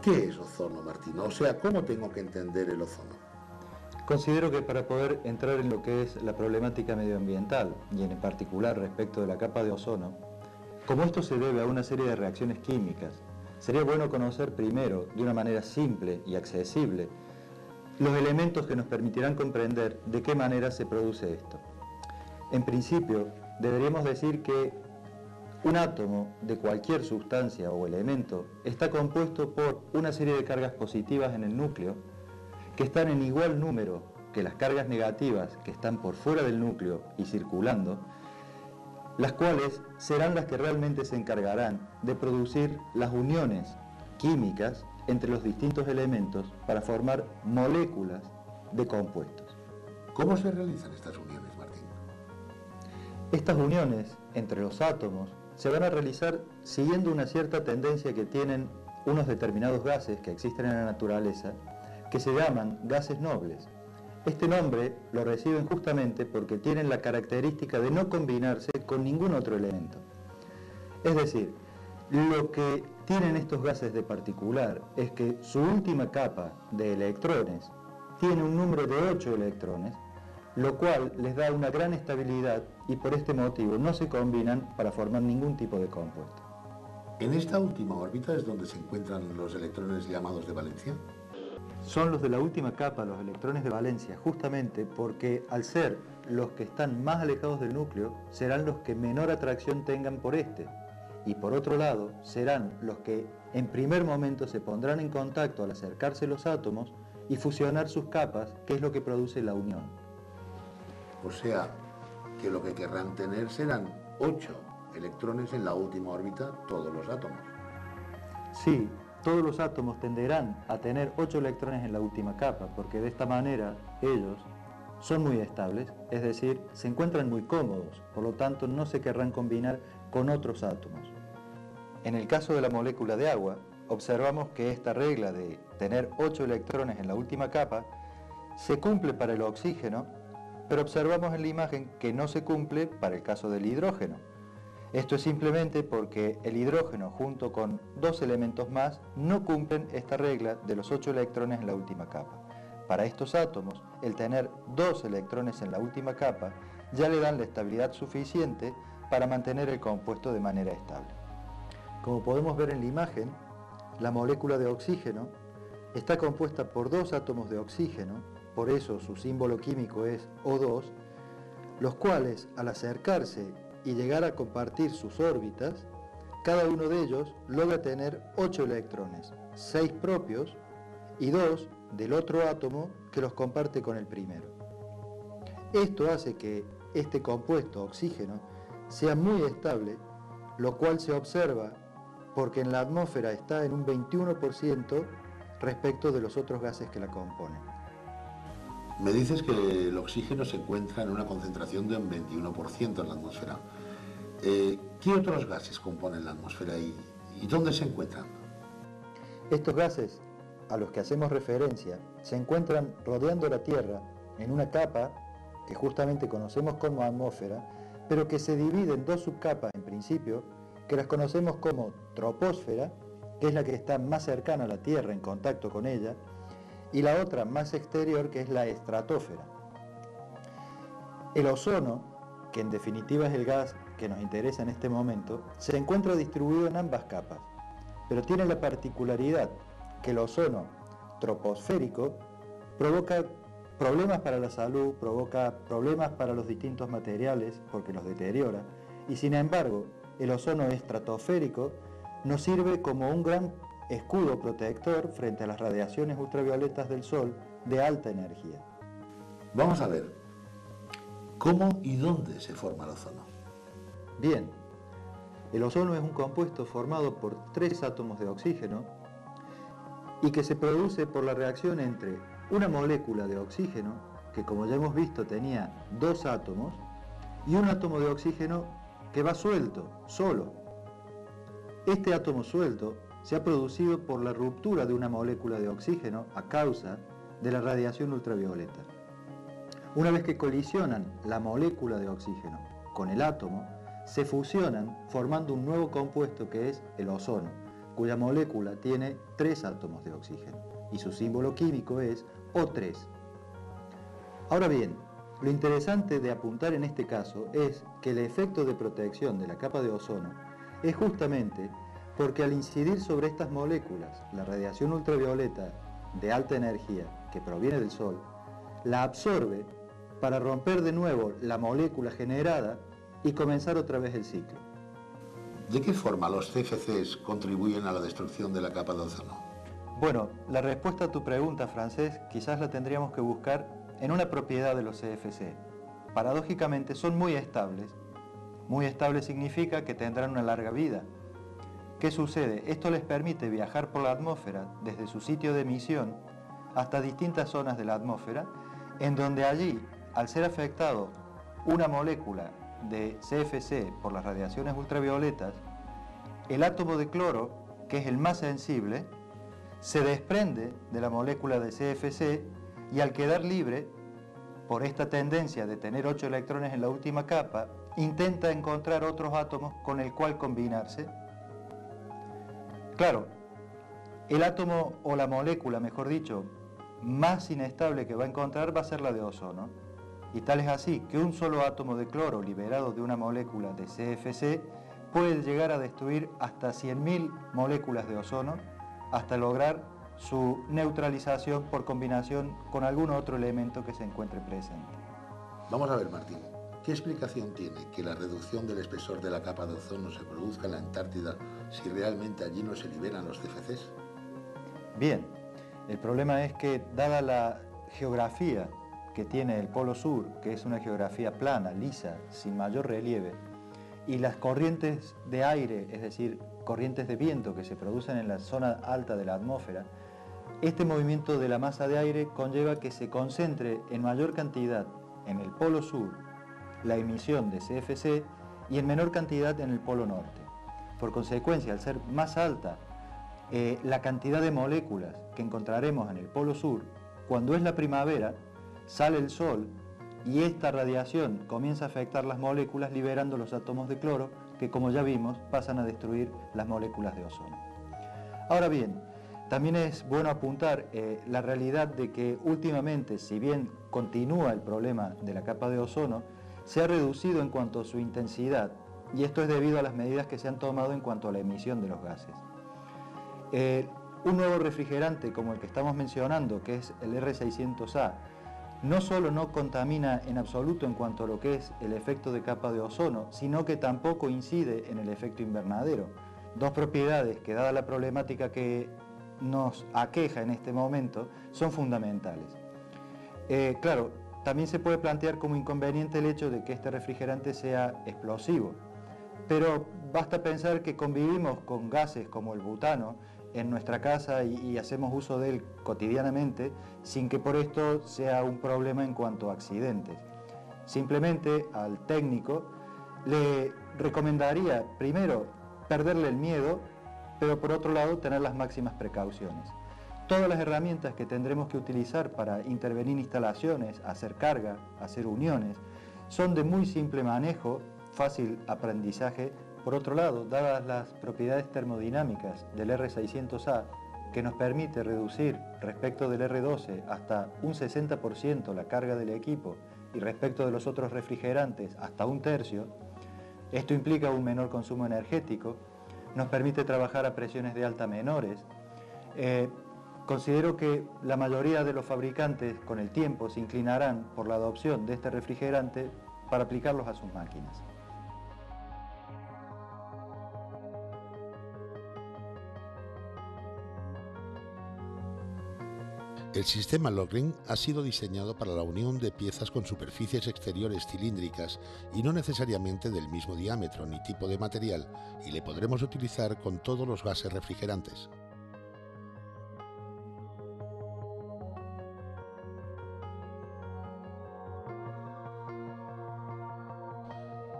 ¿Qué es ozono, Martín? O sea, ¿cómo tengo que entender el ozono? Considero que para poder entrar en lo que es la problemática medioambiental, y en particular respecto de la capa de ozono, como esto se debe a una serie de reacciones químicas, sería bueno conocer primero, de una manera simple y accesible, los elementos que nos permitirán comprender de qué manera se produce esto. En principio, deberíamos decir que un átomo de cualquier sustancia o elemento está compuesto por una serie de cargas positivas en el núcleo que están en igual número que las cargas negativas que están por fuera del núcleo y circulando, las cuales serán las que realmente se encargarán de producir las uniones químicas entre los distintos elementos para formar moléculas de compuestos. ¿Cómo se realizan estas uniones, Martín? Estas uniones entre los átomos se van a realizar siguiendo una cierta tendencia que tienen unos determinados gases que existen en la naturaleza, que se llaman gases nobles. Este nombre lo reciben justamente porque tienen la característica de no combinarse con ningún otro elemento. Es decir, lo que tienen estos gases de particular es que su última capa de electrones tiene un número de 8 electrones, lo cual les da una gran estabilidad y por este motivo no se combinan para formar ningún tipo de compuesto. ¿En esta última órbita es donde se encuentran los electrones llamados de valencia? Son los de la última capa, los electrones de valencia, justamente porque al ser los que están más alejados del núcleo, serán los que menor atracción tengan por este. Y por otro lado, serán los que en primer momento se pondrán en contacto al acercarse los átomos y fusionar sus capas, que es lo que produce la unión. O sea, que lo que querrán tener serán 8 electrones en la última órbita, todos los átomos. Sí, todos los átomos tenderán a tener 8 electrones en la última capa, porque de esta manera ellos son muy estables, es decir, se encuentran muy cómodos, por lo tanto no se querrán combinar con otros átomos. En el caso de la molécula de agua, observamos que esta regla de tener 8 electrones en la última capa se cumple para el oxígeno, pero observamos en la imagen que no se cumple para el caso del hidrógeno. Esto es simplemente porque el hidrógeno junto con 2 elementos más no cumplen esta regla de los 8 electrones en la última capa. Para estos átomos, el tener 2 electrones en la última capa ya le dan la estabilidad suficiente para mantener el compuesto de manera estable. Como podemos ver en la imagen, la molécula de oxígeno está compuesta por 2 átomos de oxígeno, por eso su símbolo químico es O2, los cuales al acercarse y llegar a compartir sus órbitas, cada uno de ellos logra tener 8 electrones, 6 propios y 2 del otro átomo que los comparte con el primero. Esto hace que este compuesto oxígeno sea muy estable, lo cual se observa porque en la atmósfera está en un 21% respecto de los otros gases que la componen. Me dices que el oxígeno se encuentra en una concentración de un 21% en la atmósfera. ¿Qué otros gases componen la atmósfera y dónde se encuentran? Estos gases a los que hacemos referencia se encuentran rodeando la Tierra en una capa que justamente conocemos como atmósfera, pero que se divide en 2 subcapas en principio, que las conocemos como troposfera, que es la que está más cercana a la Tierra en contacto con ella, y la otra más exterior, que es la estratosfera. El ozono, que en definitiva es el gas que nos interesa en este momento, se encuentra distribuido en ambas capas, pero tiene la particularidad que el ozono troposférico provoca problemas para la salud, provoca problemas para los distintos materiales porque los deteriora, y sin embargo el ozono estratosférico nos sirve como un gran escudo protector frente a las radiaciones ultravioletas del Sol de alta energía. Vamos a ver, ¿cómo y dónde se forma el ozono? Bien, el ozono es un compuesto formado por 3 átomos de oxígeno y que se produce por la reacción entre una molécula de oxígeno, que como ya hemos visto tenía 2 átomos, y un átomo de oxígeno que va suelto, solo. Este átomo suelto se ha producido por la ruptura de una molécula de oxígeno a causa de la radiación ultravioleta. Una vez que colisionan la molécula de oxígeno con el átomo, se fusionan formando un nuevo compuesto que es el ozono. cuya molécula tiene 3 átomos de oxígeno y su símbolo químico es O3. Ahora bien, lo interesante de apuntar en este caso es que el efecto de protección de la capa de ozono es justamente porque al incidir sobre estas moléculas, la radiación ultravioleta de alta energía que proviene del Sol, la absorbe para romper de nuevo la molécula generada y comenzar otra vez el ciclo. ¿De qué forma los CFCs contribuyen a la destrucción de la capa de ozono? Bueno, la respuesta a tu pregunta, Francés, quizás la tendríamos que buscar en una propiedad de los CFC. Paradójicamente son muy estables. Muy estable significa que tendrán una larga vida. ¿Qué sucede? Esto les permite viajar por la atmósfera desde su sitio de emisión hasta distintas zonas de la atmósfera, en donde allí, al ser afectado una molécula de CFC por las radiaciones ultravioletas, el átomo de cloro, que es el más sensible, se desprende de la molécula de CFC y al quedar libre, por esta tendencia de tener 8 electrones en la última capa, intenta encontrar otros átomos con el cual combinarse. Claro, el átomo o la molécula, mejor dicho, más inestable que va a encontrar va a ser la de ozono. Y tal es así que un solo átomo de cloro liberado de una molécula de CFC puede llegar a destruir hasta 100.000 moléculas de ozono hasta lograr su neutralización por combinación con algún otro elemento que se encuentre presente. Vamos a ver, Martín, ¿qué explicación tiene que la reducción del espesor de la capa de ozono se produzca en la Antártida si realmente allí no se liberan los CFCs? Bien, el problema es que dada la geografía que tiene el Polo Sur, que es una geografía plana, lisa, sin mayor relieve, y las corrientes de aire, es decir, corrientes de viento que se producen en la zona alta de la atmósfera, este movimiento de la masa de aire conlleva que se concentre en mayor cantidad en el Polo Sur la emisión de CFC y en menor cantidad en el Polo Norte. Por consecuencia, al ser más alta la cantidad de moléculas que encontraremos en el Polo Sur, cuando es la primavera, sale el sol y esta radiación comienza a afectar las moléculas liberando los átomos de cloro que, como ya vimos, pasan a destruir las moléculas de ozono. Ahora bien, también es bueno apuntar la realidad de que últimamente, si bien continúa el problema de la capa de ozono, se ha reducido en cuanto a su intensidad, y esto es debido a las medidas que se han tomado en cuanto a la emisión de los gases. Un nuevo refrigerante como el que estamos mencionando, que es el R600A, no solo no contamina en absoluto en cuanto a lo que es el efecto de capa de ozono, sino que tampoco incide en el efecto invernadero. Dos propiedades que, dada la problemática que nos aqueja en este momento, son fundamentales. Claro, también se puede plantear como inconveniente el hecho de que este refrigerante sea explosivo, pero basta pensar que convivimos con gases como el butano en nuestra casa y hacemos uso de él cotidianamente sin que por esto sea un problema en cuanto a accidentes. Simplemente al técnico le recomendaría primero perderle el miedo, pero por otro lado tener las máximas precauciones. Todas las herramientas que tendremos que utilizar para intervenir en instalaciones, hacer carga, hacer uniones, son de muy simple manejo, fácil aprendizaje. Por otro lado, dadas las propiedades termodinámicas del R600A, que nos permite reducir respecto del R12 hasta un 60% la carga del equipo y respecto de los otros refrigerantes hasta un tercio, esto implica un menor consumo energético, nos permite trabajar a presiones de alta menores. Considero que la mayoría de los fabricantes con el tiempo se inclinarán por la adopción de este refrigerante para aplicarlos a sus máquinas. El sistema Lockring ha sido diseñado para la unión de piezas con superficies exteriores cilíndricas y no necesariamente del mismo diámetro ni tipo de material, y le podremos utilizar con todos los gases refrigerantes.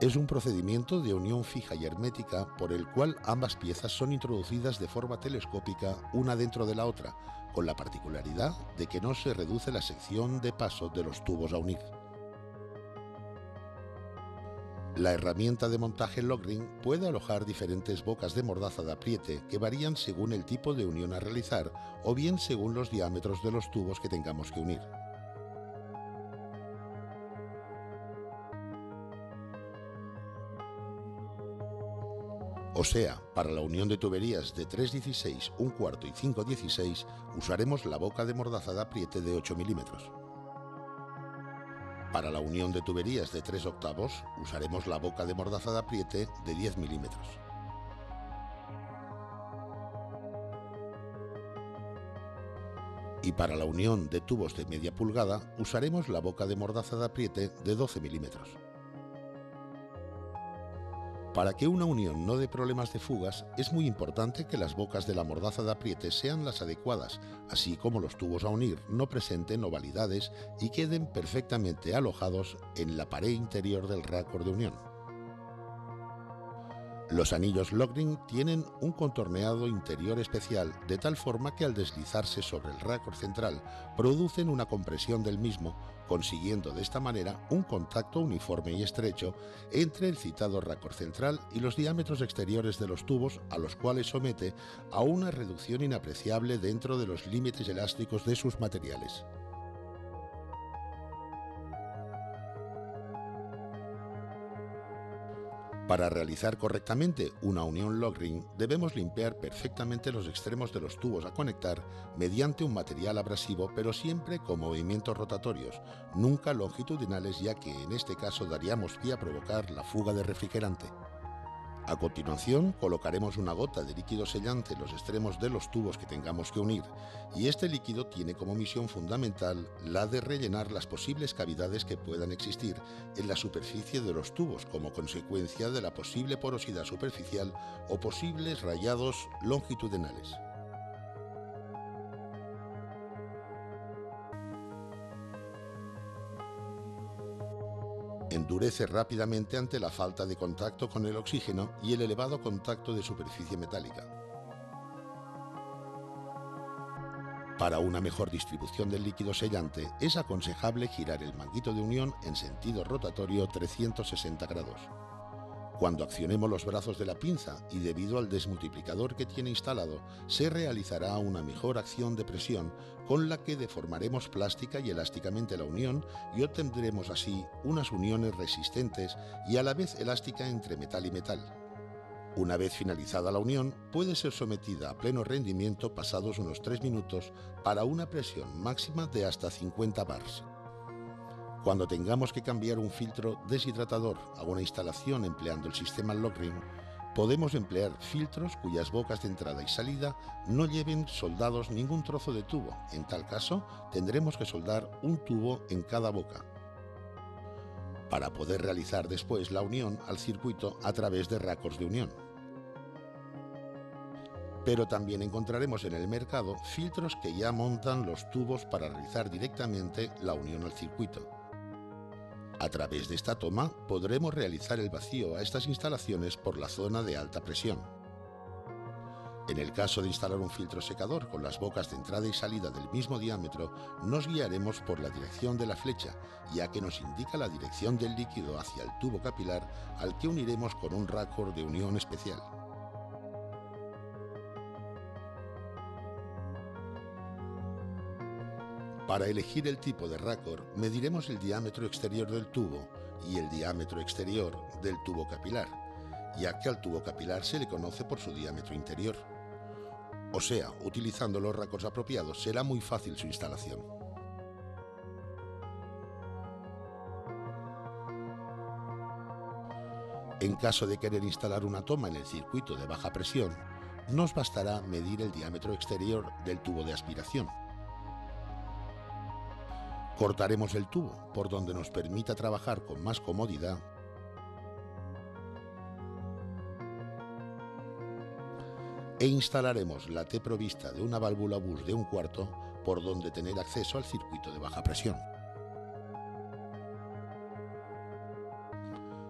Es un procedimiento de unión fija y hermética por el cual ambas piezas son introducidas de forma telescópica una dentro de la otra, con la particularidad de que no se reduce la sección de paso de los tubos a unir. La herramienta de montaje Lockring puede alojar diferentes bocas de mordaza de apriete que varían según el tipo de unión a realizar o bien según los diámetros de los tubos que tengamos que unir. O sea, para la unión de tuberías de 3,16, 1/4 y 5,16 usaremos la boca de mordaza de apriete de 8 milímetros. Para la unión de tuberías de 3/8 usaremos la boca de mordaza de apriete de 10 milímetros. Y para la unión de tubos de media pulgada usaremos la boca de mordaza de apriete de 12 milímetros. Para que una unión no dé problemas de fugas, es muy importante que las bocas de la mordaza de apriete sean las adecuadas, así como los tubos a unir no presenten ovalidades y queden perfectamente alojados en la pared interior del raccord de unión. Los anillos Lockring tienen un contorneado interior especial, de tal forma que al deslizarse sobre el raccord central producen una compresión del mismo, consiguiendo de esta manera un contacto uniforme y estrecho entre el citado raccord central y los diámetros exteriores de los tubos, a los cuales somete a una reducción inapreciable dentro de los límites elásticos de sus materiales. Para realizar correctamente una unión Lockring debemos limpiar perfectamente los extremos de los tubos a conectar mediante un material abrasivo, pero siempre con movimientos rotatorios, nunca longitudinales, ya que en este caso daríamos pie a provocar la fuga de refrigerante. A continuación colocaremos una gota de líquido sellante en los extremos de los tubos que tengamos que unir, y este líquido tiene como misión fundamental la de rellenar las posibles cavidades que puedan existir en la superficie de los tubos como consecuencia de la posible porosidad superficial o posibles rayados longitudinales. Endurece rápidamente ante la falta de contacto con el oxígeno y el elevado contacto de superficie metálica. Para una mejor distribución del líquido sellante es aconsejable girar el manguito de unión en sentido rotatorio 360 grados. Cuando accionemos los brazos de la pinza y debido al desmultiplicador que tiene instalado, se realizará una mejor acción de presión con la que deformaremos plástica y elásticamente la unión y obtendremos así unas uniones resistentes y a la vez elástica entre metal y metal. Una vez finalizada la unión, puede ser sometida a pleno rendimiento pasados unos 3 minutos para una presión máxima de hasta 50 bars. Cuando tengamos que cambiar un filtro deshidratador a una instalación empleando el sistema Lockring, podemos emplear filtros cuyas bocas de entrada y salida no lleven soldados ningún trozo de tubo. En tal caso, tendremos que soldar un tubo en cada boca, para poder realizar después la unión al circuito a través de raccords de unión. Pero también encontraremos en el mercado filtros que ya montan los tubos para realizar directamente la unión al circuito. A través de esta toma podremos realizar el vacío a estas instalaciones por la zona de alta presión. En el caso de instalar un filtro secador con las bocas de entrada y salida del mismo diámetro, nos guiaremos por la dirección de la flecha, ya que nos indica la dirección del líquido hacia el tubo capilar al que uniremos con un raccord de unión especial. Para elegir el tipo de raccord, mediremos el diámetro exterior del tubo y el diámetro exterior del tubo capilar, ya que al tubo capilar se le conoce por su diámetro interior. O sea, utilizando los raccords apropiados será muy fácil su instalación. En caso de querer instalar una toma en el circuito de baja presión, nos bastará medir el diámetro exterior del tubo de aspiración. Cortaremos el tubo por donde nos permita trabajar con más comodidad e instalaremos la T provista de una válvula bus de 1/4 por donde tener acceso al circuito de baja presión.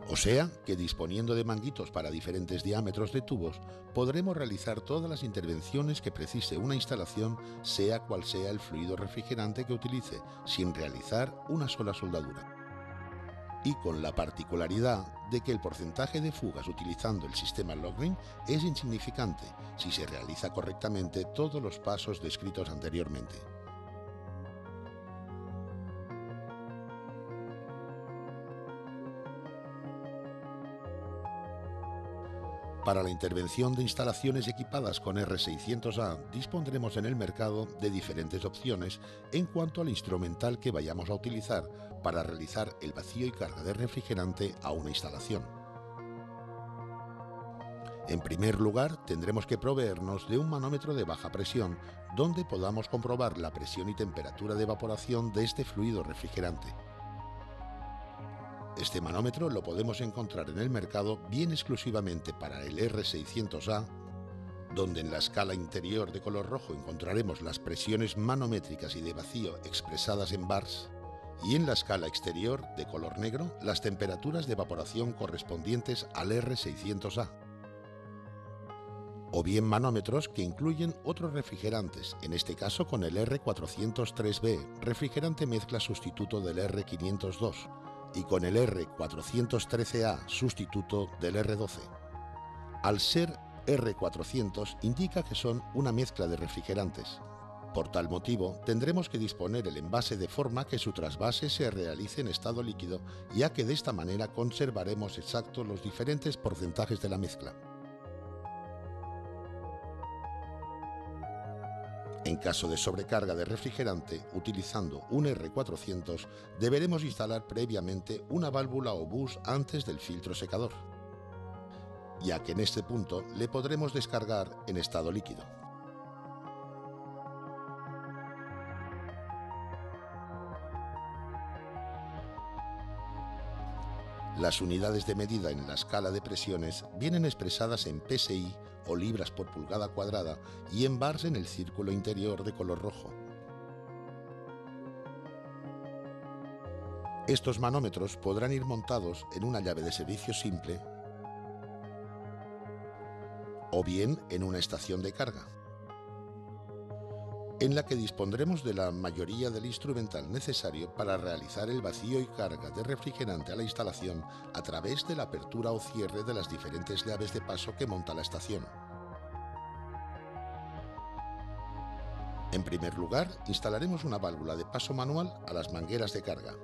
O sea que disponiendo de manguitos para diferentes diámetros de tubos, podremos realizar todas las intervenciones que precise una instalación, sea cual sea el fluido refrigerante que utilice, sin realizar una sola soldadura. y con la particularidad de que el porcentaje de fugas utilizando el sistema Lockring es insignificante si se realiza correctamente todos los pasos descritos anteriormente. Para la intervención de instalaciones equipadas con R600A dispondremos en el mercado de diferentes opciones en cuanto al instrumental que vayamos a utilizar para realizar el vacío y carga de refrigerante a una instalación. En primer lugar, tendremos que proveernos de un manómetro de baja presión donde podamos comprobar la presión y temperatura de evaporación de este fluido refrigerante. Este manómetro lo podemos encontrar en el mercado bien exclusivamente para el R600A, donde en la escala interior de color rojo encontraremos las presiones manométricas y de vacío expresadas en bars, y en la escala exterior de color negro las temperaturas de evaporación correspondientes al R600A. O bien manómetros que incluyen otros refrigerantes, en este caso con el R403B, refrigerante mezcla sustituto del R502, y con el R413A, sustituto del R12. Al ser R400 indica que son una mezcla de refrigerantes. Por tal motivo, tendremos que disponer el envase de forma que su trasvase se realice en estado líquido, ya que de esta manera conservaremos exactos los diferentes porcentajes de la mezcla. En caso de sobrecarga de refrigerante, utilizando un R400, deberemos instalar previamente una válvula o bus antes del filtro secador, ya que en este punto le podremos descargar en estado líquido. Las unidades de medida en la escala de presiones vienen expresadas en PSI o libras por pulgada cuadrada y en bars en el círculo interior de color rojo. Estos manómetros podrán ir montados en una llave de servicio simple o bien en una estación de carga, en la que dispondremos de la mayoría del instrumental necesario para realizar el vacío y carga de refrigerante a la instalación a través de la apertura o cierre de las diferentes llaves de paso que monta la estación. En primer lugar, instalaremos una válvula de paso manual a las mangueras de carga.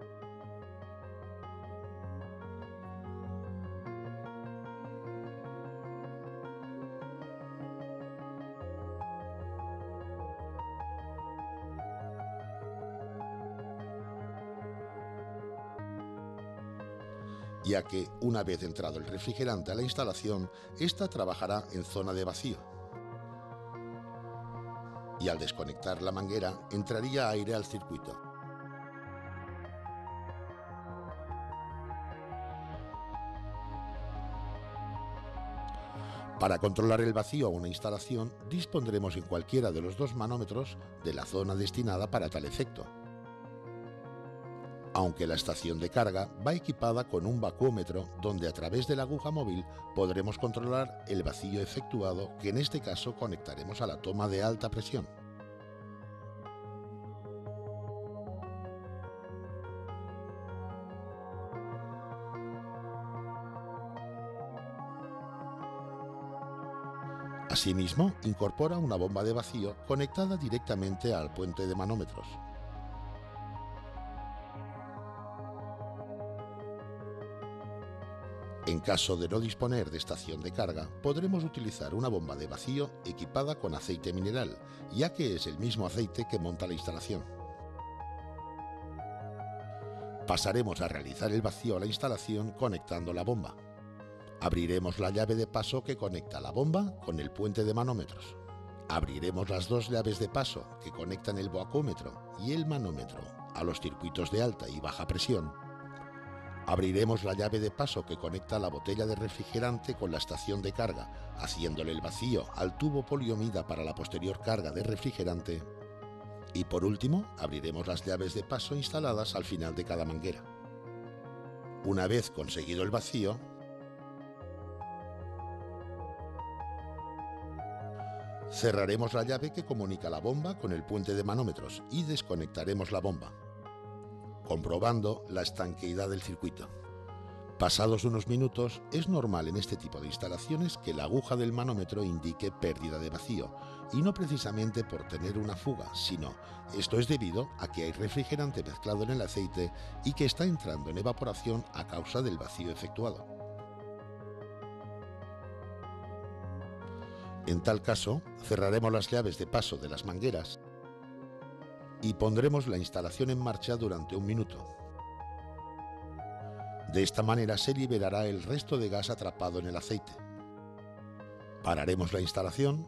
Ya que, una vez entrado el refrigerante a la instalación, ésta trabajará en zona de vacío. Y al desconectar la manguera, entraría aire al circuito. Para controlar el vacío a una instalación, dispondremos en cualquiera de los dos manómetros de la zona destinada para tal efecto, aunque la estación de carga va equipada con un vacuómetro donde a través de la aguja móvil podremos controlar el vacío efectuado, que en este caso conectaremos a la toma de alta presión. Asimismo, incorpora una bomba de vacío conectada directamente al puente de manómetros. En caso de no disponer de estación de carga, podremos utilizar una bomba de vacío equipada con aceite mineral, ya que es el mismo aceite que monta la instalación. Pasaremos a realizar el vacío a la instalación conectando la bomba. Abriremos la llave de paso que conecta la bomba con el puente de manómetros. Abriremos las dos llaves de paso que conectan el vacuómetro y el manómetro a los circuitos de alta y baja presión. Abriremos la llave de paso que conecta la botella de refrigerante con la estación de carga, haciéndole el vacío al tubo poliomida para la posterior carga de refrigerante. Y por último, abriremos las llaves de paso instaladas al final de cada manguera. Una vez conseguido el vacío, cerraremos la llave que comunica la bomba con el puente de manómetros y desconectaremos la bomba, comprobando la estanqueidad del circuito. Pasados unos minutos, es normal en este tipo de instalaciones que la aguja del manómetro indique pérdida de vacío, y no precisamente por tener una fuga, sino esto es debido a que hay refrigerante mezclado en el aceite y que está entrando en evaporación a causa del vacío efectuado. En tal caso, cerraremos las llaves de paso de las mangueras y pondremos la instalación en marcha durante un minuto. De esta manera se liberará el resto de gas atrapado en el aceite. Pararemos la instalación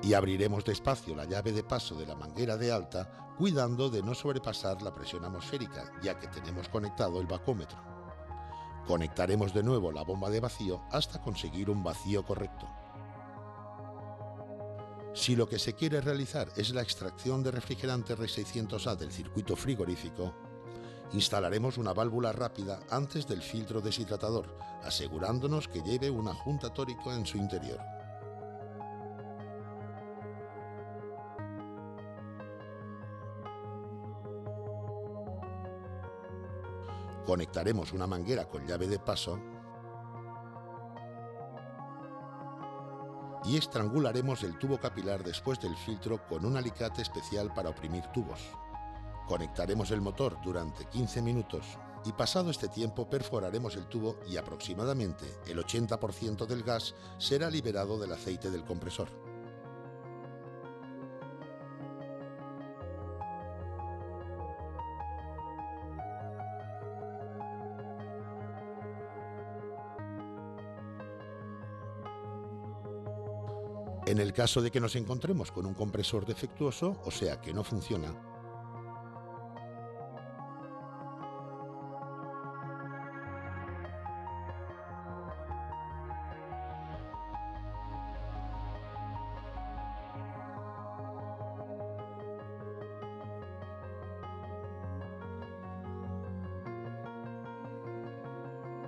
y abriremos despacio la llave de paso de la manguera de alta, cuidando de no sobrepasar la presión atmosférica, ya que tenemos conectado el vacúmetro. Conectaremos de nuevo la bomba de vacío hasta conseguir un vacío correcto. Si lo que se quiere realizar es la extracción de refrigerante R600A del circuito frigorífico, instalaremos una válvula rápida antes del filtro deshidratador, asegurándonos que lleve un adjunta tórico en su interior. Conectaremos una manguera con llave de paso y estrangularemos el tubo capilar después del filtro con un alicate especial para oprimir tubos. Conectaremos el motor durante 15 minutos y pasado este tiempo perforaremos el tubo y aproximadamente el 80% del gas será liberado del aceite del compresor. En el caso de que nos encontremos con un compresor defectuoso, o sea que no funciona,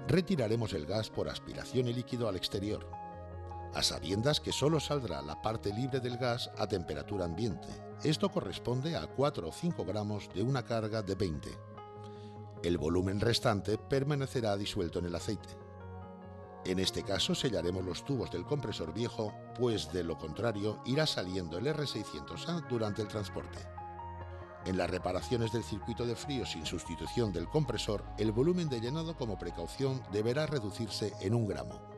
retiraremos el gas por aspiración y líquido al exterior, a sabiendas que solo saldrá la parte libre del gas a temperatura ambiente. Esto corresponde a 4 o 5 gramos de una carga de 20. El volumen restante permanecerá disuelto en el aceite. En este caso sellaremos los tubos del compresor viejo, pues de lo contrario irá saliendo el R600A durante el transporte. En las reparaciones del circuito de frío sin sustitución del compresor, el volumen de llenado como precaución deberá reducirse en 1 gramo.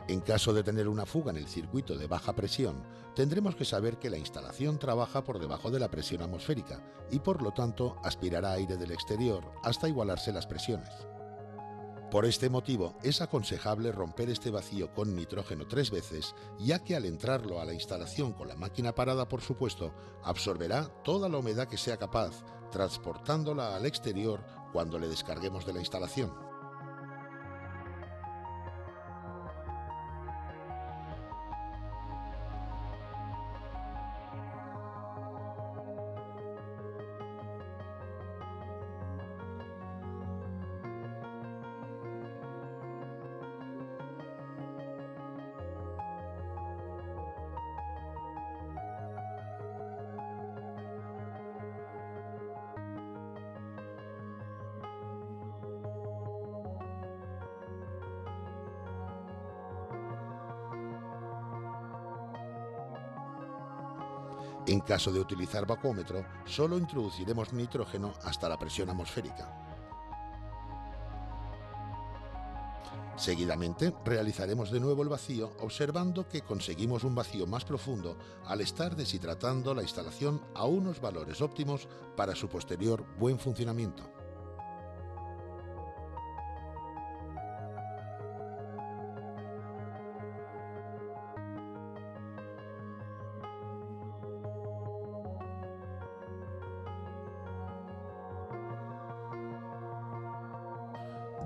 En caso de tener una fuga en el circuito de baja presión, tendremos que saber que la instalación trabaja por debajo de la presión atmosférica y por lo tanto aspirará aire del exterior hasta igualarse las presiones. Por este motivo es aconsejable romper este vacío con nitrógeno 3 veces, ya que al entrarlo a la instalación con la máquina parada, por supuesto, absorberá toda la humedad que sea capaz, transportándola al exterior cuando le descarguemos de la instalación. En caso de utilizar vacúmetro, solo introduciremos nitrógeno hasta la presión atmosférica. Seguidamente, realizaremos de nuevo el vacío, observando que conseguimos un vacío más profundo al estar deshidratando la instalación a unos valores óptimos para su posterior buen funcionamiento.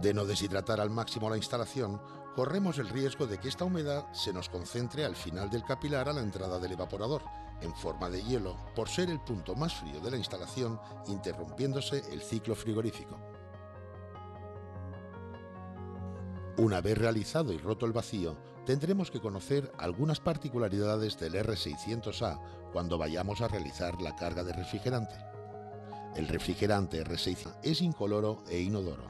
De no deshidratar al máximo la instalación, corremos el riesgo de que esta humedad se nos concentre al final del capilar a la entrada del evaporador, en forma de hielo, por ser el punto más frío de la instalación, interrumpiéndose el ciclo frigorífico. Una vez realizado y roto el vacío, tendremos que conocer algunas particularidades del R600A cuando vayamos a realizar la carga de refrigerante. El refrigerante R600 es incoloro e inodoro.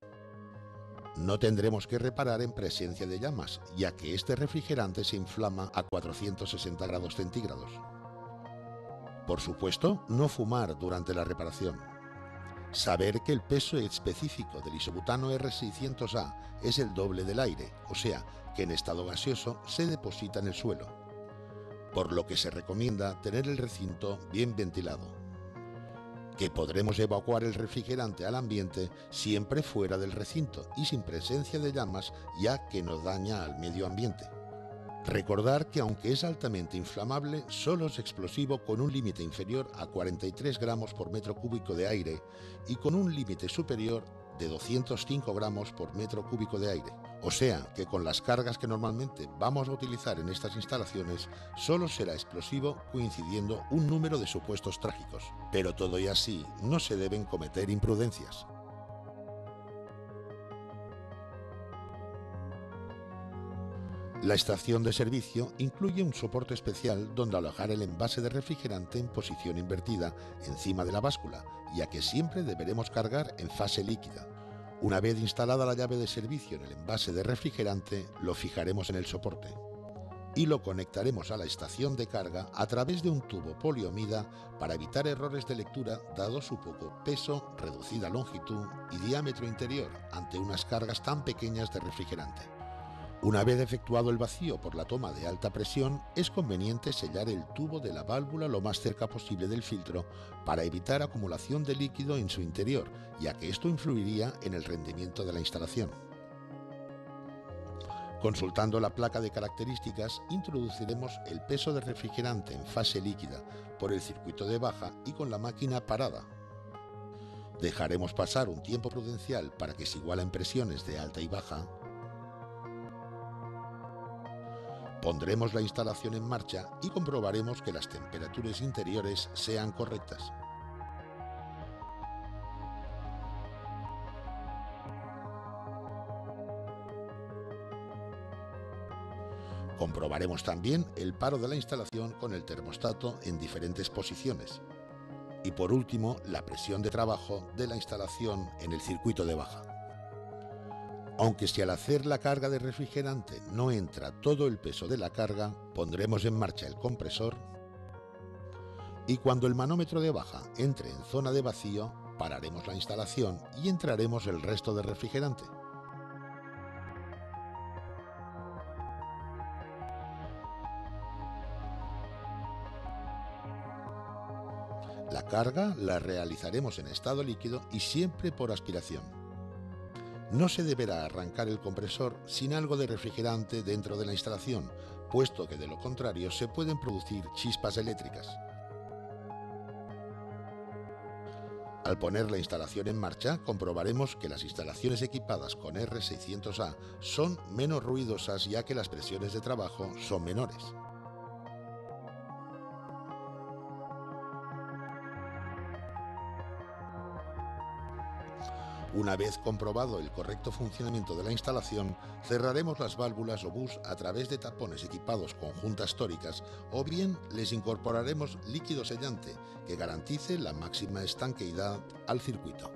No tendremos que reparar en presencia de llamas, ya que este refrigerante se inflama a 460 grados centígrados. Por supuesto, no fumar durante la reparación. Saber que el peso específico del isobutano R600A es el doble del aire, o sea, que en estado gaseoso se deposita en el suelo, por lo que se recomienda tener el recinto bien ventilado. Que podremos evacuar el refrigerante al ambiente siempre fuera del recinto y sin presencia de llamas, ya que no daña al medio ambiente. Recordar que aunque es altamente inflamable, solo es explosivo con un límite inferior a 43 gramos por metro cúbico de aire y con un límite superior de 205 gramos por metro cúbico de aire. O sea que con las cargas que normalmente vamos a utilizar en estas instalaciones, solo será explosivo coincidiendo un número de supuestos trágicos. Pero todo y así, no se deben cometer imprudencias. La estación de servicio incluye un soporte especial donde alojar el envase de refrigerante en posición invertida encima de la báscula, ya que siempre deberemos cargar en fase líquida. Una vez instalada la llave de servicio en el envase de refrigerante, lo fijaremos en el soporte y lo conectaremos a la estación de carga a través de un tubo poliomida para evitar errores de lectura dado su poco peso, reducida longitud y diámetro interior ante unas cargas tan pequeñas de refrigerante. Una vez efectuado el vacío por la toma de alta presión, es conveniente sellar el tubo de la válvula lo más cerca posible del filtro para evitar acumulación de líquido en su interior, ya que esto influiría en el rendimiento de la instalación. Consultando la placa de características, introduciremos el peso de refrigerante en fase líquida por el circuito de baja y con la máquina parada. Dejaremos pasar un tiempo prudencial para que se igualen presiones de alta y baja. Pondremos la instalación en marcha y comprobaremos que las temperaturas interiores sean correctas. Comprobaremos también el paro de la instalación con el termostato en diferentes posiciones. Y por último, la presión de trabajo de la instalación en el circuito de baja. Aunque si al hacer la carga de refrigerante no entra todo el peso de la carga, pondremos en marcha el compresor y cuando el manómetro de baja entre en zona de vacío, pararemos la instalación y entraremos el resto de refrigerante. La carga la realizaremos en estado líquido y siempre por aspiración. No se deberá arrancar el compresor sin algo de refrigerante dentro de la instalación, puesto que de lo contrario se pueden producir chispas eléctricas. Al poner la instalación en marcha, comprobaremos que las instalaciones equipadas con R600A son menos ruidosas ya que las presiones de trabajo son menores. Una vez comprobado el correcto funcionamiento de la instalación, cerraremos las válvulas o bus a través de tapones equipados con juntas tóricas o bien les incorporaremos líquido sellante que garantice la máxima estanqueidad al circuito.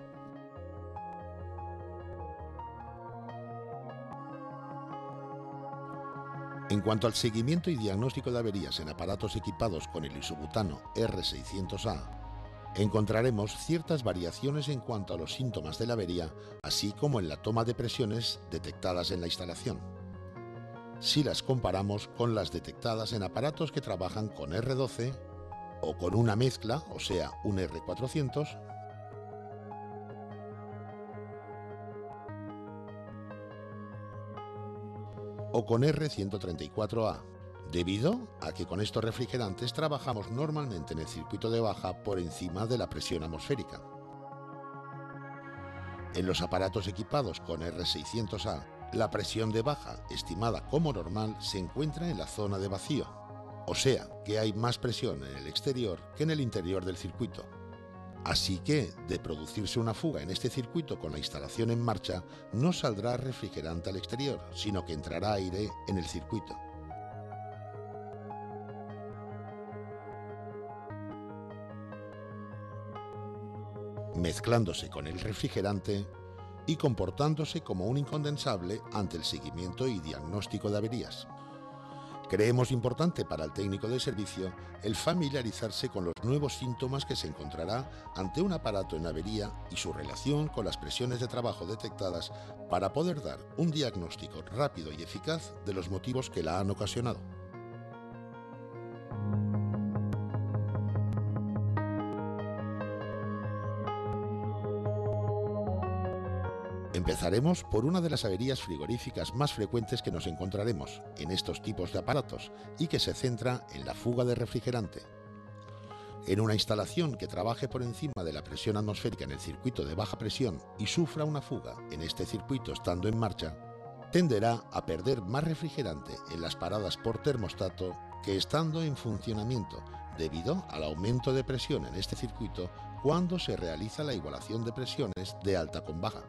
En cuanto al seguimiento y diagnóstico de averías en aparatos equipados con el isobutano R600A, encontraremos ciertas variaciones en cuanto a los síntomas de la avería, así como en la toma de presiones detectadas en la instalación. Si las comparamos con las detectadas en aparatos que trabajan con R12 o con una mezcla, o sea, un R400, o con R134A, debido a que con estos refrigerantes trabajamos normalmente en el circuito de baja por encima de la presión atmosférica. En los aparatos equipados con R600A, la presión de baja, estimada como normal, se encuentra en la zona de vacío, o sea que hay más presión en el exterior que en el interior del circuito. Así que, de producirse una fuga en este circuito con la instalación en marcha, no saldrá refrigerante al exterior, sino que entrará aire en el circuito. mezclándose con el refrigerante y comportándose como un incondensable ante el seguimiento y diagnóstico de averías. Creemos importante para el técnico de servicio el familiarizarse con los nuevos síntomas que se encontrará ante un aparato en avería y su relación con las presiones de trabajo detectadas para poder dar un diagnóstico rápido y eficaz de los motivos que la han ocasionado. Empezaremos por una de las averías frigoríficas más frecuentes que nos encontraremos en estos tipos de aparatos y que se centra en la fuga de refrigerante. En una instalación que trabaje por encima de la presión atmosférica en el circuito de baja presión y sufra una fuga en este circuito estando en marcha, tenderá a perder más refrigerante en las paradas por termostato que estando en funcionamiento, debido al aumento de presión en este circuito cuando se realiza la igualación de presiones de alta con baja.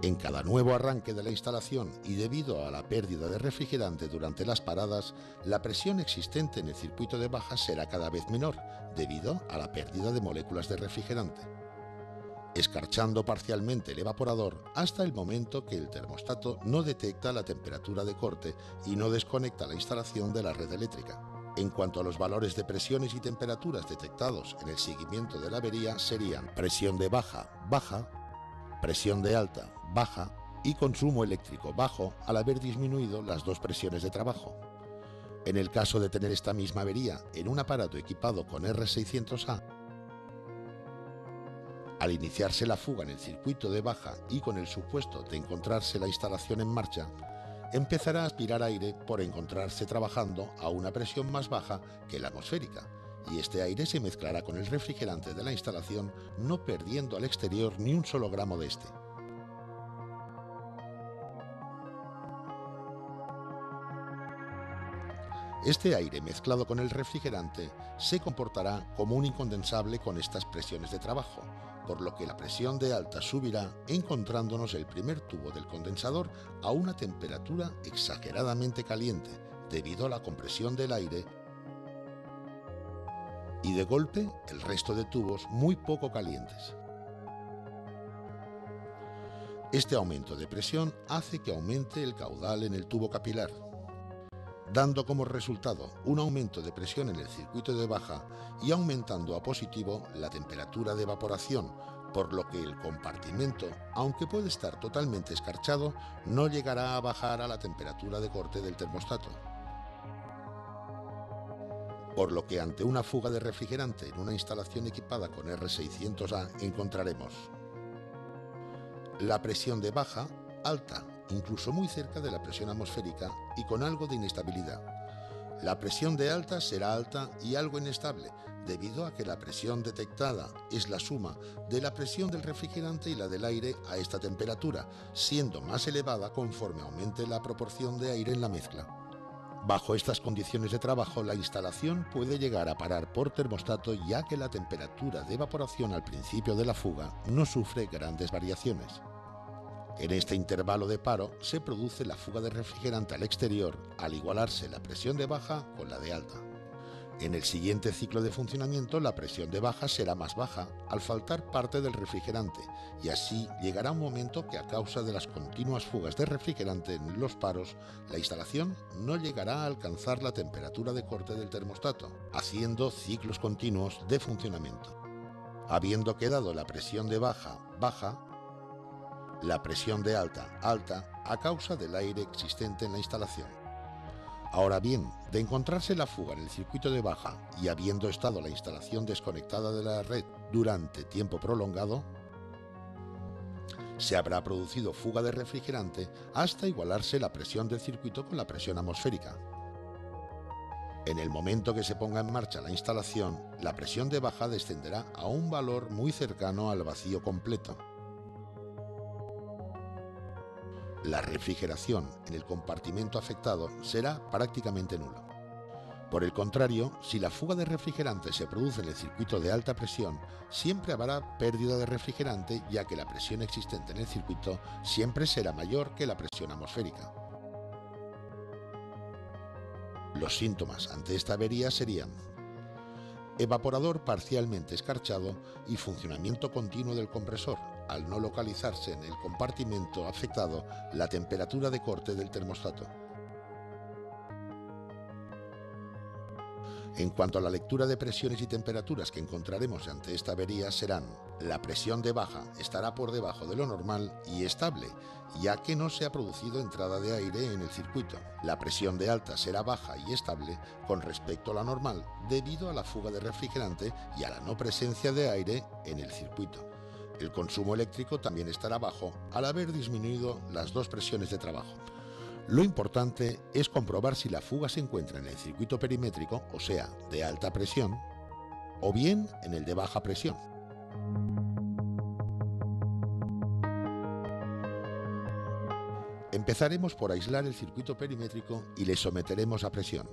En cada nuevo arranque de la instalación y debido a la pérdida de refrigerante durante las paradas, la presión existente en el circuito de baja será cada vez menor debido a la pérdida de moléculas de refrigerante, escarchando parcialmente el evaporador hasta el momento que el termostato no detecta la temperatura de corte y no desconecta la instalación de la red eléctrica. En cuanto a los valores de presiones y temperaturas detectados en el seguimiento de la avería serían presión de baja, baja, presión de alta, baja y consumo eléctrico bajo al haber disminuido las dos presiones de trabajo. En el caso de tener esta misma avería en un aparato equipado con R600A, al iniciarse la fuga en el circuito de baja y con el supuesto de encontrarse la instalación en marcha, empezará a aspirar aire por encontrarse trabajando a una presión más baja que la atmosférica, y este aire se mezclará con el refrigerante de la instalación, no perdiendo al exterior ni un solo gramo de este. Este aire mezclado con el refrigerante se comportará como un incondensable con estas presiones de trabajo, por lo que la presión de alta subirá encontrándonos el primer tubo del condensador a una temperatura exageradamente caliente debido a la compresión del aire y de golpe el resto de tubos muy poco calientes. Este aumento de presión hace que aumente el caudal en el tubo capilar, dando como resultado un aumento de presión en el circuito de baja y aumentando a positivo la temperatura de evaporación, por lo que el compartimento, aunque puede estar totalmente escarchado, no llegará a bajar a la temperatura de corte del termostato. Por lo que ante una fuga de refrigerante en una instalación equipada con R600A encontraremos la presión de baja alta, incluso muy cerca de la presión atmosférica y con algo de inestabilidad. La presión de alta será alta y algo inestable, debido a que la presión detectada es la suma de la presión del refrigerante y la del aire a esta temperatura, siendo más elevada conforme aumente la proporción de aire en la mezcla. Bajo estas condiciones de trabajo, la instalación puede llegar a parar por termostato, ya que la temperatura de evaporación al principio de la fuga no sufre grandes variaciones. En este intervalo de paro se produce la fuga de refrigerante al exterior al igualarse la presión de baja con la de alta. En el siguiente ciclo de funcionamiento, la presión de baja será más baja al faltar parte del refrigerante, y así llegará un momento que a causa de las continuas fugas de refrigerante en los paros, la instalación no llegará a alcanzar la temperatura de corte del termostato, haciendo ciclos continuos de funcionamiento. Habiendo quedado la presión de baja baja, la presión de alta alta a causa del aire existente en la instalación. Ahora bien, de encontrarse la fuga en el circuito de baja y habiendo estado la instalación desconectada de la red durante tiempo prolongado, se habrá producido fuga de refrigerante hasta igualarse la presión del circuito con la presión atmosférica. En el momento que se ponga en marcha la instalación, la presión de baja descenderá a un valor muy cercano al vacío completo. La refrigeración en el compartimento afectado será prácticamente nula. Por el contrario, si la fuga de refrigerante se produce en el circuito de alta presión, siempre habrá pérdida de refrigerante, ya que la presión existente en el circuito siempre será mayor que la presión atmosférica. Los síntomas ante esta avería serían evaporador parcialmente escarchado y funcionamiento continuo del compresor, al no localizarse en el compartimento afectado la temperatura de corte del termostato. En cuanto a la lectura de presiones y temperaturas que encontraremos ante esta avería serán: la presión de baja estará por debajo de lo normal y estable, ya que no se ha producido entrada de aire en el circuito. La presión de alta será baja y estable con respecto a la normal debido a la fuga de refrigerante y a la no presencia de aire en el circuito. El consumo eléctrico también estará bajo al haber disminuido las dos presiones de trabajo. Lo importante es comprobar si la fuga se encuentra en el circuito perimétrico, o sea, de alta presión, o bien en el de baja presión. Empezaremos por aislar el circuito perimétrico y le someteremos a presión.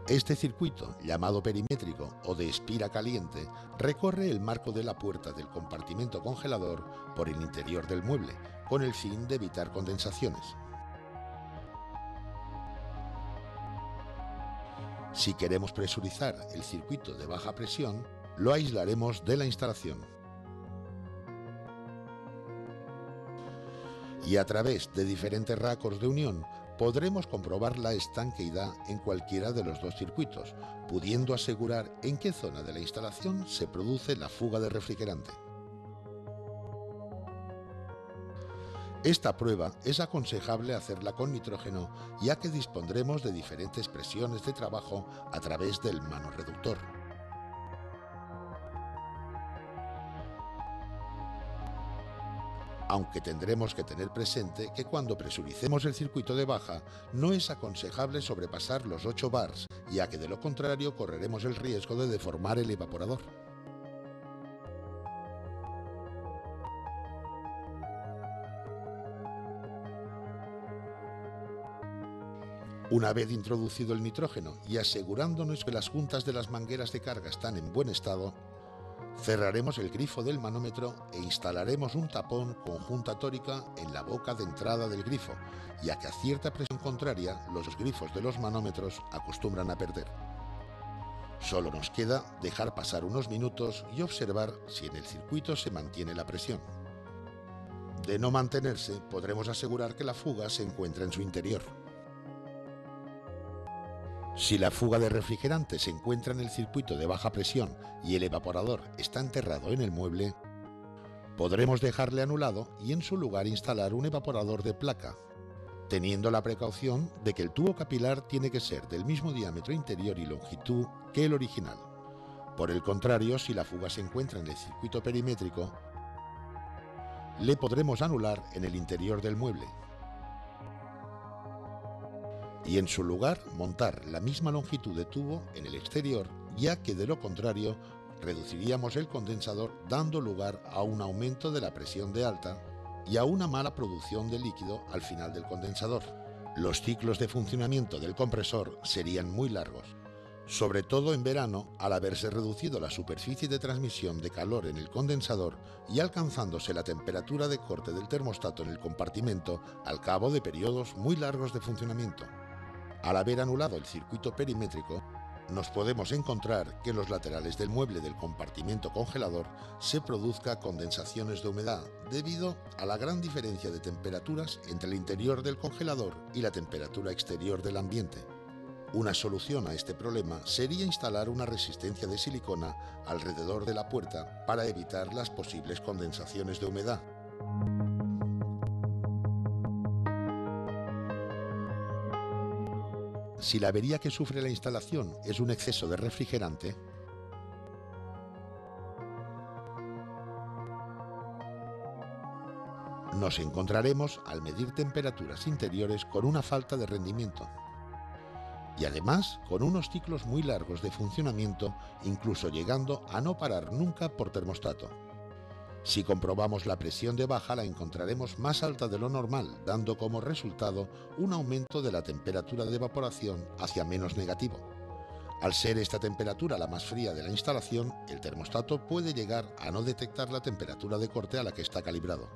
Este circuito, llamado perimétrico o de espira caliente, recorre el marco de la puerta del compartimento congelador por el interior del mueble, con el fin de evitar condensaciones. Si queremos presurizar el circuito de baja presión, lo aislaremos de la instalación. Y a través de diferentes racos de unión, podremos comprobar la estanqueidad en cualquiera de los dos circuitos, pudiendo asegurar en qué zona de la instalación se produce la fuga de refrigerante. Esta prueba es aconsejable hacerla con nitrógeno, ya que dispondremos de diferentes presiones de trabajo a través del manorreductor. Aunque tendremos que tener presente que cuando presuricemos el circuito de baja no es aconsejable sobrepasar los 8 bars, ya que de lo contrario correremos el riesgo de deformar el evaporador. Una vez introducido el nitrógeno y asegurándonos que las juntas de las mangueras de carga están en buen estado, cerraremos el grifo del manómetro e instalaremos un tapón con junta tórica en la boca de entrada del grifo, ya que a cierta presión contraria los grifos de los manómetros acostumbran a perder. Solo nos queda dejar pasar unos minutos y observar si en el circuito se mantiene la presión. De no mantenerse, podremos asegurar que la fuga se encuentra en su interior. Si la fuga de refrigerante se encuentra en el circuito de baja presión y el evaporador está enterrado en el mueble, podremos dejarle anulado y en su lugar instalar un evaporador de placa, teniendo la precaución de que el tubo capilar tiene que ser del mismo diámetro interior y longitud que el original. Por el contrario, si la fuga se encuentra en el circuito perimétrico, le podremos anular en el interior del mueble y en su lugar montar la misma longitud de tubo en el exterior, ya que de lo contrario reduciríamos el condensador dando lugar a un aumento de la presión de alta y a una mala producción de líquido al final del condensador. Los ciclos de funcionamiento del compresor serían muy largos, sobre todo en verano al haberse reducido la superficie de transmisión de calor en el condensador y alcanzándose la temperatura de corte del termostato en el compartimento al cabo de periodos muy largos de funcionamiento. Al haber anulado el circuito perimétrico, nos podemos encontrar que en los laterales del mueble del compartimento congelador se produzca condensaciones de humedad debido a la gran diferencia de temperaturas entre el interior del congelador y la temperatura exterior del ambiente. Una solución a este problema sería instalar una resistencia de silicona alrededor de la puerta para evitar las posibles condensaciones de humedad. Si la avería que sufre la instalación es un exceso de refrigerante, nos encontraremos al medir temperaturas interiores con una falta de rendimiento y además con unos ciclos muy largos de funcionamiento, incluso llegando a no parar nunca por termostato. Si comprobamos la presión de baja, la encontraremos más alta de lo normal, dando como resultado un aumento de la temperatura de evaporación hacia menos negativo. Al ser esta temperatura la más fría de la instalación, el termostato puede llegar a no detectar la temperatura de corte a la que está calibrado.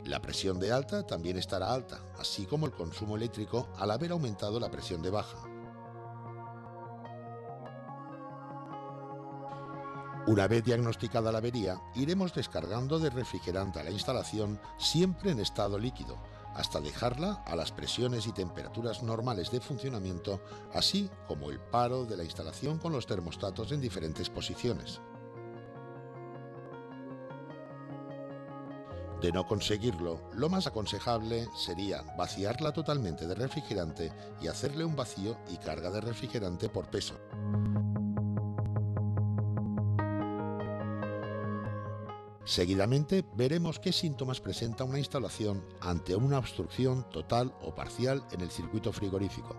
La presión de alta también estará alta, así como el consumo eléctrico al haber aumentado la presión de baja. Una vez diagnosticada la avería, iremos descargando de refrigerante a la instalación siempre en estado líquido, hasta dejarla a las presiones y temperaturas normales de funcionamiento, así como el paro de la instalación con los termostatos en diferentes posiciones. De no conseguirlo, lo más aconsejable sería vaciarla totalmente de refrigerante y hacerle un vacío y carga de refrigerante por peso. Seguidamente veremos qué síntomas presenta una instalación ante una obstrucción total o parcial en el circuito frigorífico.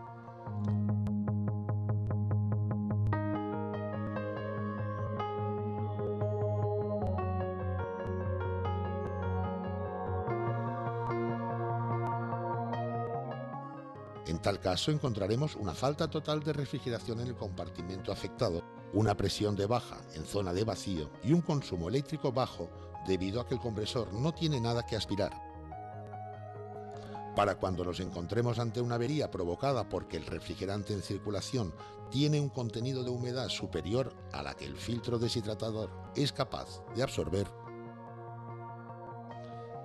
En tal caso encontraremos una falta total de refrigeración en el compartimento afectado, una presión de baja en zona de vacío y un consumo eléctrico bajo debido a que el compresor no tiene nada que aspirar. Para cuando nos encontremos ante una avería provocada porque el refrigerante en circulación tiene un contenido de humedad superior a la que el filtro deshidratador es capaz de absorber,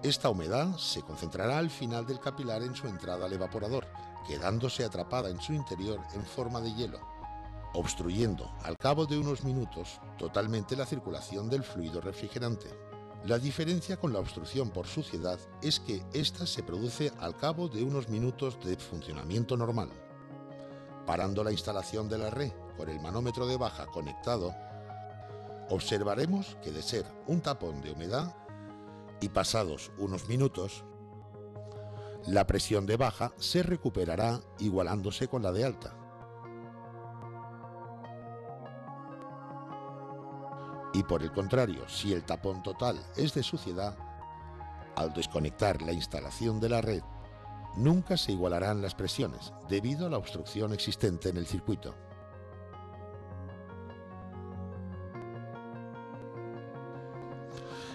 esta humedad se concentrará al final del capilar en su entrada al evaporador, quedándose atrapada en su interior en forma de hielo, obstruyendo al cabo de unos minutos totalmente la circulación del fluido refrigerante. La diferencia con la obstrucción por suciedad es que ésta se produce al cabo de unos minutos de funcionamiento normal. Parando la instalación de la red con el manómetro de baja conectado, observaremos que de ser un tapón de humedad, y pasados unos minutos, la presión de baja se recuperará igualándose con la de alta. Y por el contrario, si el tapón total es de suciedad, al desconectar la instalación de la red, nunca se igualarán las presiones debido a la obstrucción existente en el circuito.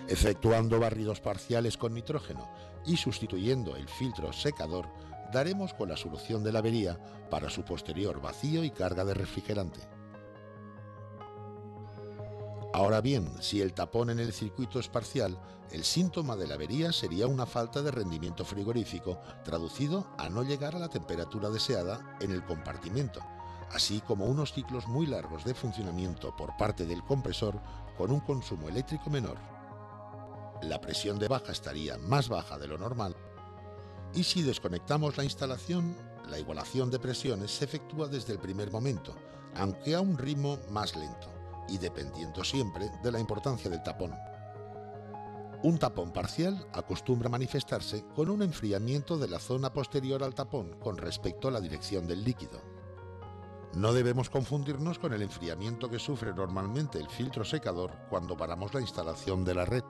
Efectuando barridos parciales con nitrógeno y sustituyendo el filtro secador, daremos con la solución de la avería para su posterior vacío y carga de refrigerante. Ahora bien, si el tapón en el circuito es parcial, el síntoma de la avería sería una falta de rendimiento frigorífico, traducido a no llegar a la temperatura deseada en el compartimento, así como unos ciclos muy largos de funcionamiento por parte del compresor con un consumo eléctrico menor. La presión de baja estaría más baja de lo normal y si desconectamos la instalación, la igualación de presiones se efectúa desde el primer momento, aunque a un ritmo más lento y dependiendo siempre de la importancia del tapón. Un tapón parcial acostumbra manifestarse con un enfriamiento de la zona posterior al tapón con respecto a la dirección del líquido. No debemos confundirnos con el enfriamiento que sufre normalmente el filtro secador cuando paramos la instalación de la red,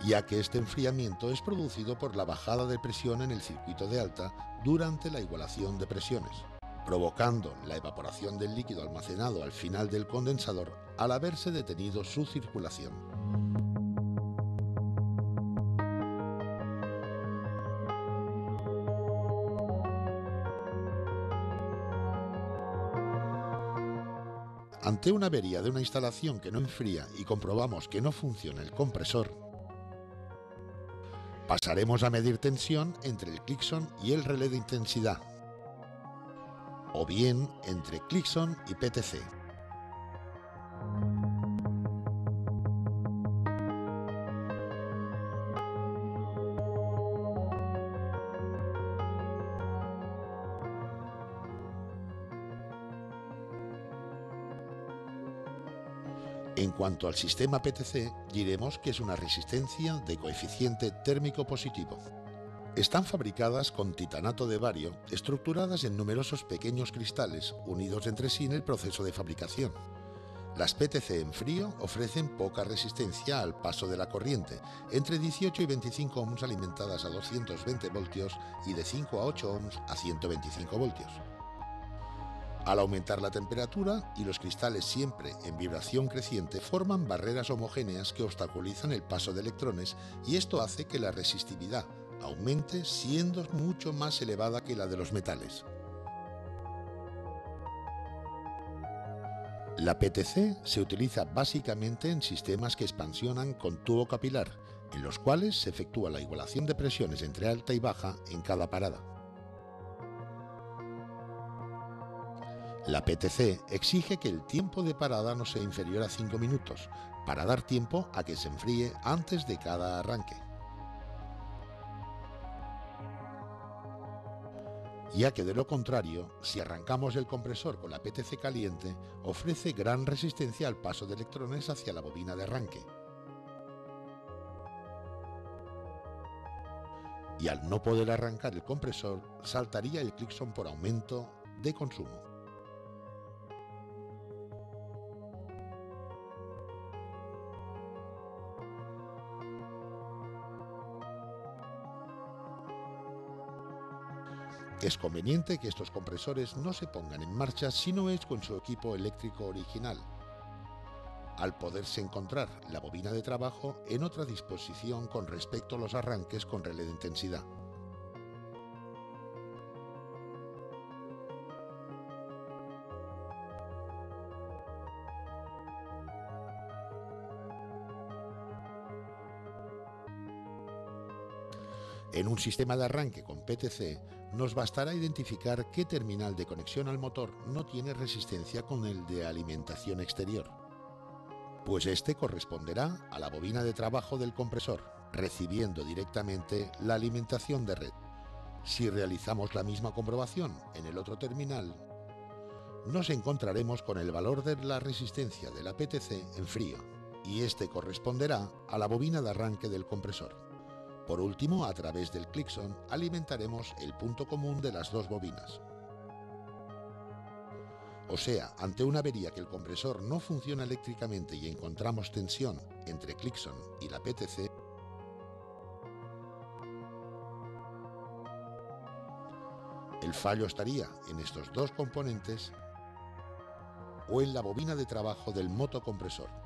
ya que este enfriamiento es producido por la bajada de presión en el circuito de alta durante la igualación de presiones, provocando la evaporación del líquido almacenado al final del condensador al haberse detenido su circulación. Ante una avería de una instalación que no enfría y comprobamos que no funciona el compresor, pasaremos a medir tensión entre el Clixon y el relé de intensidad, o bien entre Clixon y PTC. En cuanto al sistema PTC, diremos que es una resistencia de coeficiente térmico positivo. Están fabricadas con titanato de bario, estructuradas en numerosos pequeños cristales unidos entre sí en el proceso de fabricación. Las PTC en frío ofrecen poca resistencia al paso de la corriente, entre 18 y 25 ohms alimentadas a 220 voltios y de 5 a 8 ohms a 125 voltios. Al aumentar la temperatura y los cristales siempre en vibración creciente forman barreras homogéneas que obstaculizan el paso de electrones y esto hace que la resistividad aumente siendo mucho más elevada que la de los metales. La PTC se utiliza básicamente en sistemas que expansionan con tubo capilar, en los cuales se efectúa la igualación de presiones entre alta y baja en cada parada. La PTC exige que el tiempo de parada no sea inferior a 5 minutos, para dar tiempo a que se enfríe antes de cada arranque. Ya que de lo contrario, si arrancamos el compresor con la PTC caliente, ofrece gran resistencia al paso de electrones hacia la bobina de arranque. Y al no poder arrancar el compresor, saltaría el Clixon por aumento de consumo. Es conveniente que estos compresores no se pongan en marcha si no es con su equipo eléctrico original, al poderse encontrar la bobina de trabajo en otra disposición con respecto a los arranques con relé de intensidad. En un sistema de arranque con PTC, nos bastará identificar qué terminal de conexión al motor no tiene resistencia con el de alimentación exterior, pues este corresponderá a la bobina de trabajo del compresor, recibiendo directamente la alimentación de red. Si realizamos la misma comprobación en el otro terminal, nos encontraremos con el valor de la resistencia de la PTC en frío, y este corresponderá a la bobina de arranque del compresor. Por último, a través del Clixon alimentaremos el punto común de las dos bobinas. O sea, ante una avería que el compresor no funciona eléctricamente y encontramos tensión entre Clixon y la PTC, el fallo estaría en estos dos componentes o en la bobina de trabajo del motocompresor.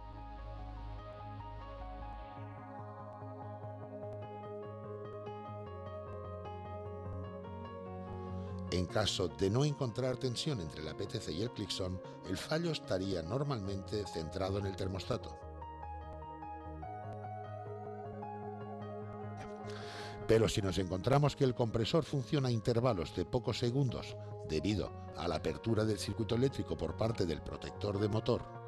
En caso de no encontrar tensión entre la PTC y el Clixon, el fallo estaría normalmente centrado en el termostato. Pero si nos encontramos que el compresor funciona a intervalos de pocos segundos debido a la apertura del circuito eléctrico por parte del protector de motor,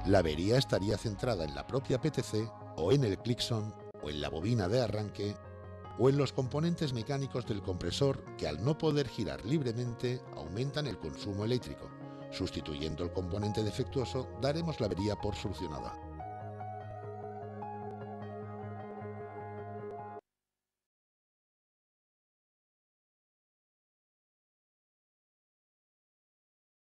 la avería estaría centrada en la propia PTC o en el Clixon o en la bobina de arranque o en los componentes mecánicos del compresor que al no poder girar libremente aumentan el consumo eléctrico. Sustituyendo el componente defectuoso daremos la avería por solucionada.